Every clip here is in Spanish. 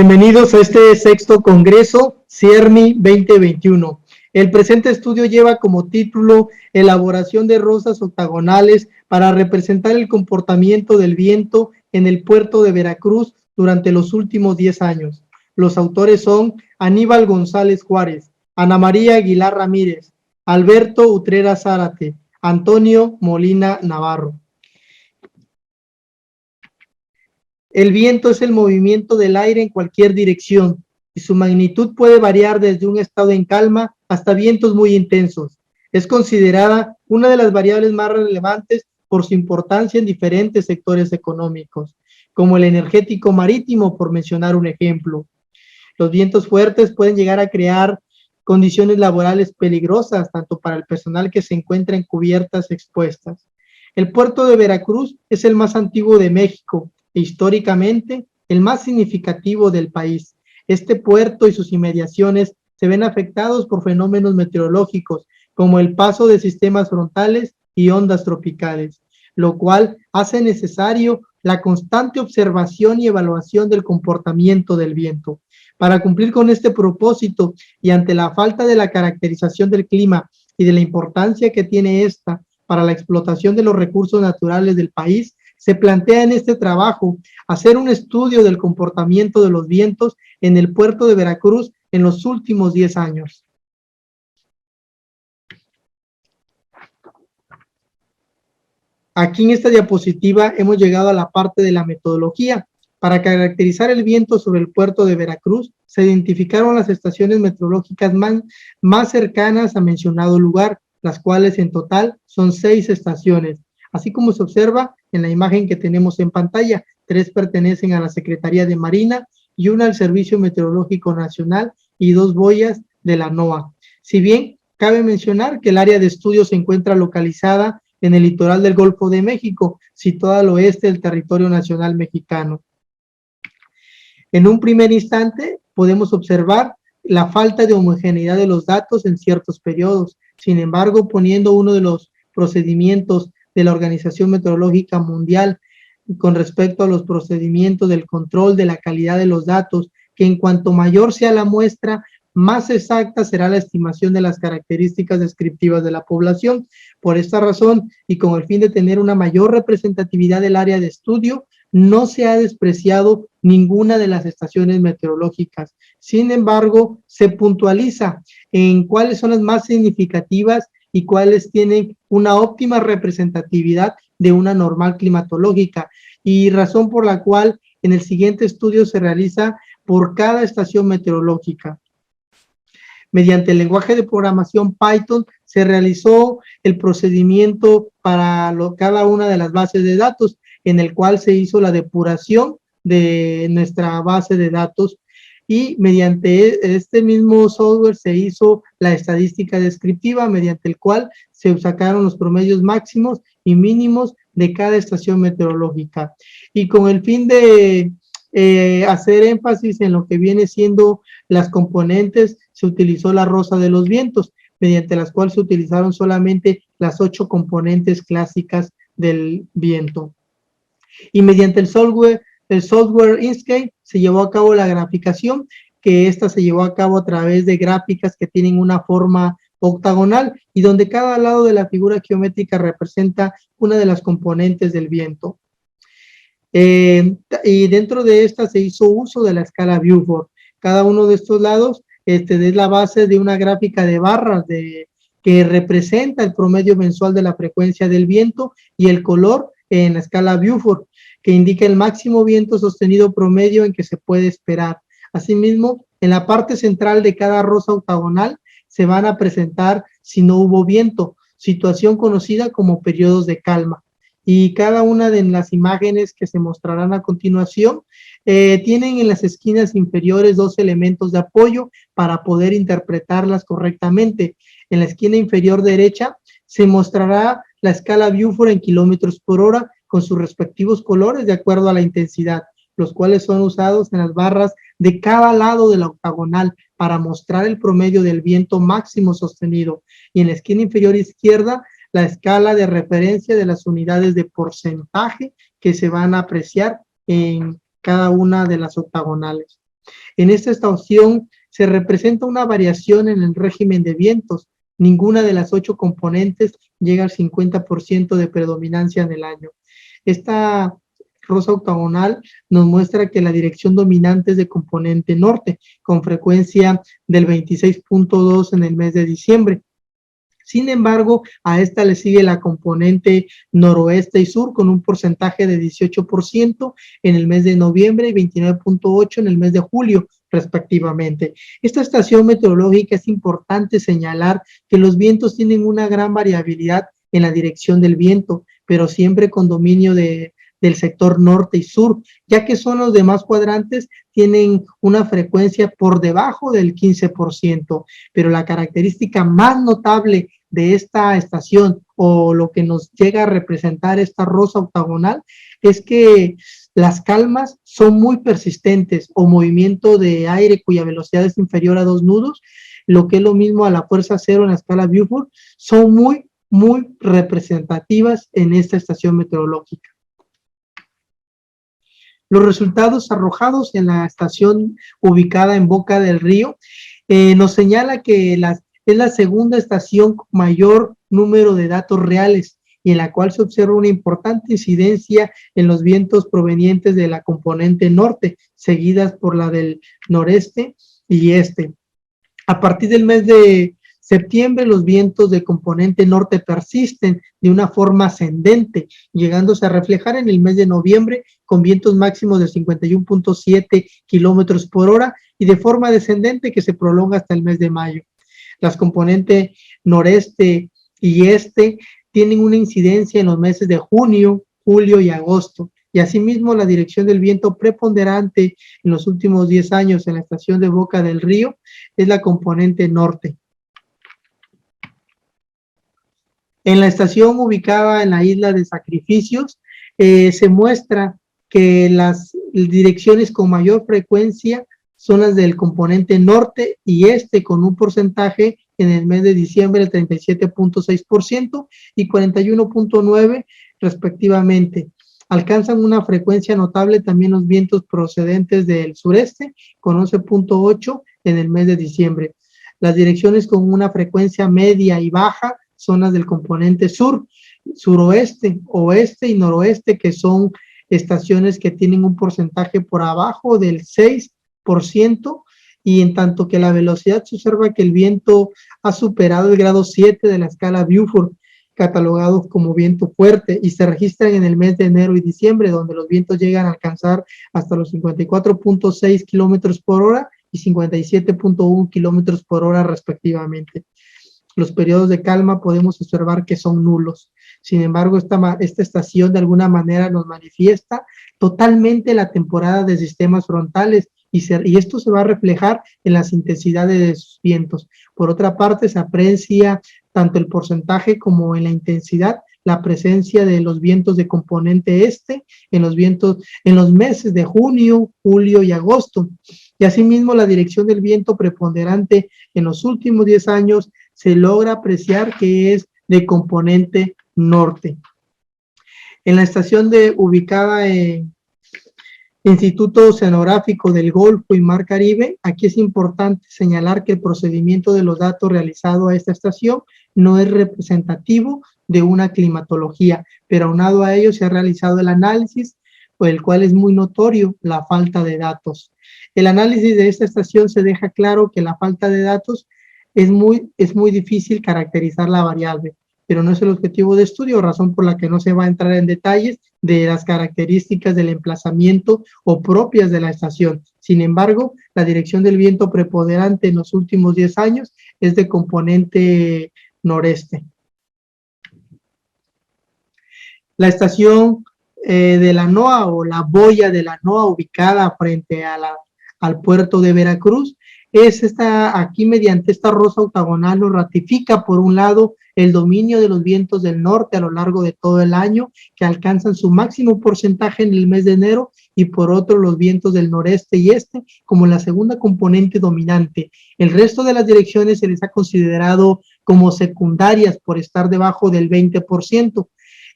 Bienvenidos a este sexto Congreso CIERMI 2021. El presente estudio lleva como título Elaboración de rosas octagonales para representar el comportamiento del viento en el puerto de Veracruz durante los últimos 10 años. Los autores son Aníbal González Juárez, Ana María Aguilar Ramírez, Alberto Utrera Zárate, Antonio Molina Navarro. El viento es el movimiento del aire en cualquier dirección y su magnitud puede variar desde un estado en calma hasta vientos muy intensos. Es considerada una de las variables más relevantes por su importancia en diferentes sectores económicos, como el energético marítimo, por mencionar un ejemplo. Los vientos fuertes pueden llegar a crear condiciones laborales peligrosas, tanto para el personal que se encuentra en cubiertas expuestas. El puerto de Veracruz es el más antiguo de México, e históricamente el más significativo del país. Este puerto y sus inmediaciones se ven afectados por fenómenos meteorológicos como el paso de sistemas frontales y ondas tropicales, lo cual hace necesario la constante observación y evaluación del comportamiento del viento. Para cumplir con este propósito y ante la falta de la caracterización del clima y de la importancia que tiene esta para la explotación de los recursos naturales del país, se plantea en este trabajo hacer un estudio del comportamiento de los vientos en el puerto de Veracruz en los últimos 10 años. Aquí en esta diapositiva hemos llegado a la parte de la metodología. Para caracterizar el viento sobre el puerto de Veracruz, se identificaron las estaciones meteorológicas más cercanas a mencionado lugar, las cuales en total son 6 estaciones. Así como se observa en la imagen que tenemos en pantalla, 3 pertenecen a la Secretaría de Marina y una al Servicio Meteorológico Nacional y 2 boyas de la NOAA. Si bien cabe mencionar que el área de estudio se encuentra localizada en el litoral del Golfo de México, situada al oeste del territorio nacional mexicano. En un primer instante podemos observar la falta de homogeneidad de los datos en ciertos periodos. Sin embargo, poniendo uno de los procedimientos de la Organización Meteorológica Mundial con respecto a los procedimientos del control de la calidad de los datos, que en cuanto mayor sea la muestra, más exacta será la estimación de las características descriptivas de la población. Por esta razón, y con el fin de tener una mayor representatividad del área de estudio, no se ha despreciado ninguna de las estaciones meteorológicas. Sin embargo, se puntualiza en cuáles son las más significativas y cuáles tienen una óptima representatividad de una normal climatológica, y razón por la cual en el siguiente estudio se realiza por cada estación meteorológica. Mediante el lenguaje de programación Python se realizó el procedimiento para cada una de las bases de datos, en el cual se hizo la depuración de nuestra base de datos, y mediante este mismo software se hizo la estadística descriptiva, mediante el cual se sacaron los promedios máximos y mínimos de cada estación meteorológica. Y con el fin de hacer énfasis en lo que viene siendo las componentes, se utilizó la rosa de los vientos, mediante las cuales se utilizaron solamente las 8 componentes clásicas del viento. Y mediante el software Inkscape se llevó a cabo la graficación, que esta se llevó a cabo a través de gráficas que tienen una forma octagonal y donde cada lado de la figura geométrica representa una de las componentes del viento. Y dentro de esta se hizo uso de la escala Beaufort. Cada uno de estos lados es la base de una gráfica de barras que representa el promedio mensual de la frecuencia del viento, y el color en la escala Beaufort, que indica el máximo viento sostenido promedio en que se puede esperar. Asimismo, en la parte central de cada rosa octagonal se van a presentar si no hubo viento, situación conocida como periodos de calma. Y cada una de las imágenes que se mostrarán a continuación tienen en las esquinas inferiores 2 elementos de apoyo para poder interpretarlas correctamente. En la esquina inferior derecha se mostrará la escala Beaufort en kilómetros por hora con sus respectivos colores de acuerdo a la intensidad, los cuales son usados en las barras de cada lado de la octagonal para mostrar el promedio del viento máximo sostenido. Y en la esquina inferior izquierda, la escala de referencia de las unidades de porcentaje que se van a apreciar en cada una de las octagonales. En esta estación se representa una variación en el régimen de vientos. Ninguna de las 8 componentes llega al 50% de predominancia en el año. Esta rosa octagonal nos muestra que la dirección dominante es de componente norte, con frecuencia del 26.2 en el mes de diciembre. Sin embargo, a esta le sigue la componente noroeste y sur con un porcentaje de 18% en el mes de noviembre y 29.8% en el mes de julio, respectivamente. Esta estación meteorológica es importante señalar que los vientos tienen una gran variabilidad en la dirección del viento, pero siempre con dominio del sector norte y sur, ya que son los demás cuadrantes tienen una frecuencia por debajo del 15%, pero la característica más notable de esta estación o lo que nos llega a representar esta rosa octagonal es que las calmas son muy persistentes o movimiento de aire cuya velocidad es inferior a 2 nudos, lo que es lo mismo a la fuerza cero en la escala Beaufort, son muy representativas en esta estación meteorológica. Los resultados arrojados en la estación ubicada en Boca del Río nos señala que es la segunda estación con mayor número de datos reales y en la cual se observa una importante incidencia en los vientos provenientes de la componente norte, seguidas por la del noreste y este. A partir del mes de septiembre, los vientos de componente norte persisten de una forma ascendente, llegándose a reflejar en el mes de noviembre con vientos máximos de 51.7 kilómetros por hora y de forma descendente que se prolonga hasta el mes de mayo. Las componentes noreste y este tienen una incidencia en los meses de junio, julio y agosto. Y asimismo, la dirección del viento preponderante en los últimos 10 años en la estación de Boca del Río es la componente norte. En la estación ubicada en la isla de Sacrificios, se muestra que las direcciones con mayor frecuencia son las del componente norte y este, con un porcentaje en el mes de diciembre del 37.6% y 41.9% respectivamente. Alcanzan una frecuencia notable también los vientos procedentes del sureste, con 11.8% en el mes de diciembre. Las direcciones con una frecuencia media y baja son las del componente sur, suroeste, oeste y noroeste, que son estaciones que tienen un porcentaje por abajo del 6%, y en tanto que la velocidad se observa que el viento ha superado el grado 7 de la escala Beaufort, catalogados como viento fuerte, y se registran en el mes de enero y diciembre, donde los vientos llegan a alcanzar hasta los 54.6 kilómetros por hora y 57.1 kilómetros por hora respectivamente. Los periodos de calma podemos observar que son nulos. Sin embargo, esta estación de alguna manera nos manifiesta totalmente la temporada de sistemas frontales y esto se va a reflejar en las intensidades de sus vientos. Por otra parte, se aprecia tanto el porcentaje como en la intensidad la presencia de los vientos de componente este en los meses de junio, julio y agosto. Y asimismo, la dirección del viento preponderante en los últimos 10 años se logra apreciar que es de componente norte. En la estación ubicada en Instituto Oceanográfico del Golfo y Mar Caribe, aquí es importante señalar que el procedimiento de los datos realizado a esta estación no es representativo de una climatología, pero aunado a ello se ha realizado el análisis, por el cual es muy notorio la falta de datos. El análisis de esta estación se deja claro que la falta de datos es muy difícil caracterizar la variable, pero no es el objetivo de estudio, razón por la que no se va a entrar en detalles de las características del emplazamiento o propias de la estación. Sin embargo, la dirección del viento preponderante en los últimos 10 años es de componente noreste. La estación de la NOAA o la boya de la NOAA ubicada frente a al puerto de Veracruz, aquí mediante esta rosa octagonal nos ratifica por un lado el dominio de los vientos del norte a lo largo de todo el año, que alcanzan su máximo porcentaje en el mes de enero, y por otro los vientos del noreste y este como la segunda componente dominante. El resto de las direcciones se les ha considerado como secundarias por estar debajo del 20%,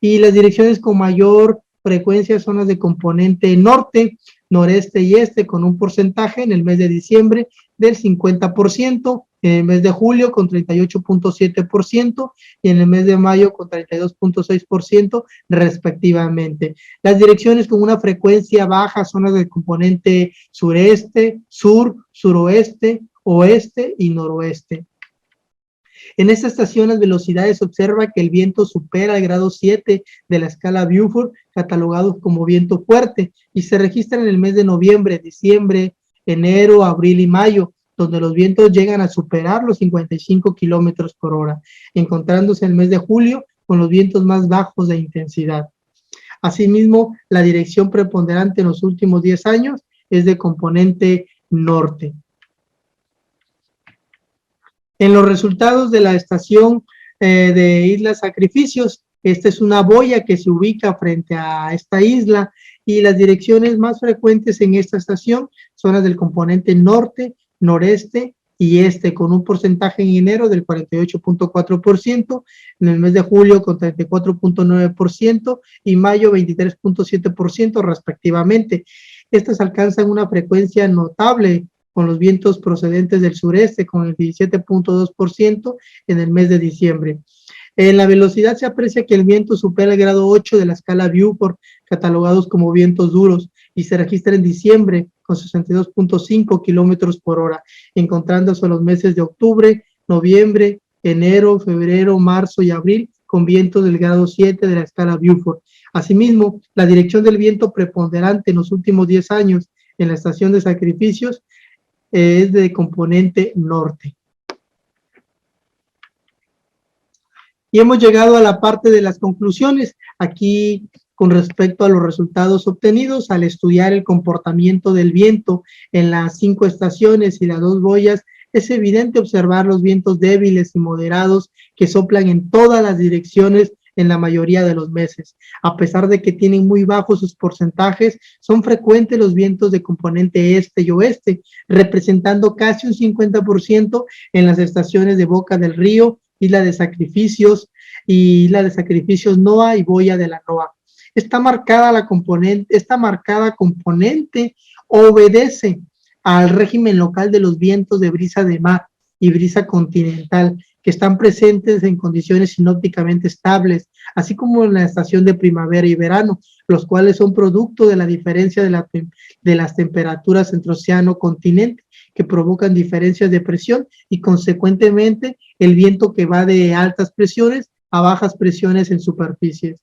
y las direcciones con mayor frecuencia son las de componente norte, noreste y este con un porcentaje en el mes de diciembre del 50%, en el mes de julio con 38.7% y en el mes de mayo con 32.6% respectivamente. Las direcciones con una frecuencia baja son las del componente sureste, sur, suroeste, oeste y noroeste. En esta estación las velocidades se observa que el viento supera el grado 7 de la escala Beaufort, catalogado como viento fuerte, y se registra en el mes de noviembre, diciembre, enero, abril y mayo, donde los vientos llegan a superar los 55 kilómetros por hora, encontrándose en el mes de julio con los vientos más bajos de intensidad. Asimismo, la dirección preponderante en los últimos 10 años es de componente norte. En los resultados de la estación de Islas Sacrificios, esta es una boya que se ubica frente a esta isla y las direcciones más frecuentes en esta estación son las del componente norte, noreste y este, con un porcentaje en enero del 48.4%, en el mes de julio con 34.9% y mayo 23.7% respectivamente. Estas alcanzan una frecuencia notable con los vientos procedentes del sureste con el 17.2% en el mes de diciembre. En la velocidad se aprecia que el viento supera el grado 8 de la escala Beaufort, catalogados como vientos duros, y se registra en diciembre con 62.5 kilómetros por hora, encontrándose en los meses de octubre, noviembre, enero, febrero, marzo y abril con vientos del grado 7 de la escala Beaufort. Asimismo, la dirección del viento preponderante en los últimos 10 años en la estación de Sacrificios es de componente norte. Y hemos llegado a la parte de las conclusiones. Aquí, con respecto a los resultados obtenidos, al estudiar el comportamiento del viento en las 5 estaciones y las 2 boyas, es evidente observar los vientos débiles y moderados que soplan en todas las direcciones en la mayoría de los meses. A pesar de que tienen muy bajos sus porcentajes, son frecuentes los vientos de componente este y oeste, representando casi un 50% en las estaciones de Boca del Río, Isla de Sacrificios y Isla de Sacrificios Noa y Boya de la Noa. Esta marcada componente obedece al régimen local de los vientos de brisa de mar y brisa continental, que están presentes en condiciones sinópticamente estables, así como en la estación de primavera y verano, los cuales son producto de la diferencia de las temperaturas entre océano continente, que provocan diferencias de presión y consecuentemente el viento que va de altas presiones a bajas presiones en superficies.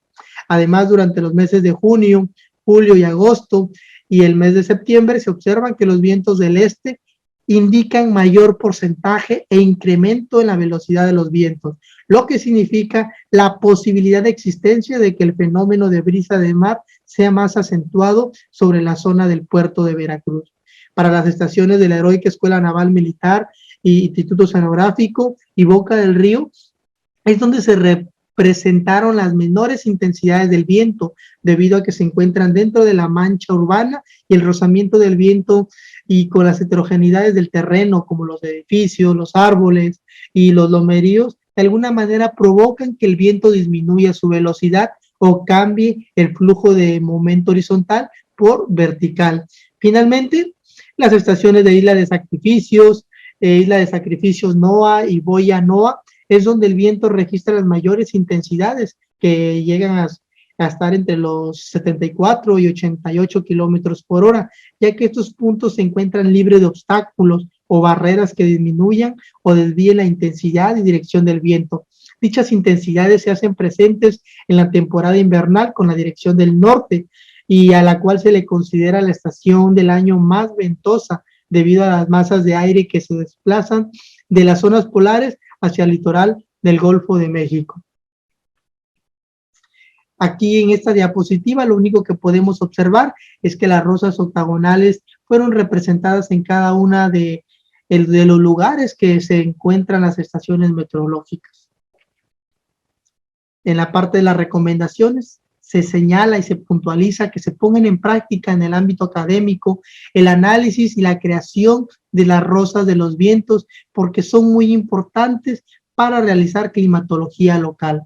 Además, durante los meses de junio, julio y agosto y el mes de septiembre se observan que los vientos del este indican mayor porcentaje e incremento en la velocidad de los vientos, lo que significa la posibilidad de existencia de que el fenómeno de brisa de mar sea más acentuado sobre la zona del puerto de Veracruz. Para las estaciones de la Heroica Escuela Naval Militar y Instituto Oceanográfico y Boca del Río, es donde se representaron las menores intensidades del viento, debido a que se encuentran dentro de la mancha urbana y el rozamiento del viento y con las heterogeneidades del terreno, como los edificios, los árboles y los lomeríos, de alguna manera provocan que el viento disminuya su velocidad o cambie el flujo de momento horizontal por vertical. Finalmente, las estaciones de Isla de Sacrificios Noa y Boya Noa es donde el viento registra las mayores intensidades, que llegan a estar entre los 74 y 88 kilómetros por hora, ya que estos puntos se encuentran libres de obstáculos o barreras que disminuyan o desvíen la intensidad y dirección del viento. Dichas intensidades se hacen presentes en la temporada invernal con la dirección del norte, y a la cual se le considera la estación del año más ventosa, debido a las masas de aire que se desplazan de las zonas polares hacia el litoral del Golfo de México. Aquí en esta diapositiva lo único que podemos observar es que las rosas octagonales fueron representadas en cada una de los lugares que se encuentran las estaciones meteorológicas. En la parte de las recomendaciones se señala y se puntualiza que se pongan en práctica en el ámbito académico el análisis y la creación de las rosas de los vientos, porque son muy importantes para realizar climatología local.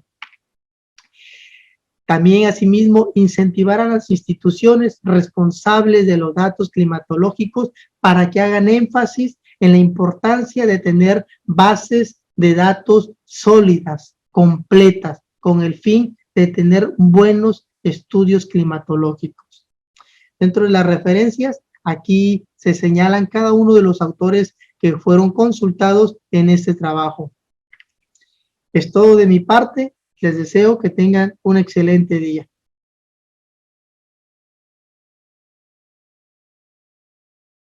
También, asimismo, incentivar a las instituciones responsables de los datos climatológicos para que hagan énfasis en la importancia de tener bases de datos sólidas, completas, con el fin de tener buenos estudios climatológicos. Dentro de las referencias, aquí se señalan cada uno de los autores que fueron consultados en este trabajo. Es todo de mi parte. Les deseo que tengan un excelente día.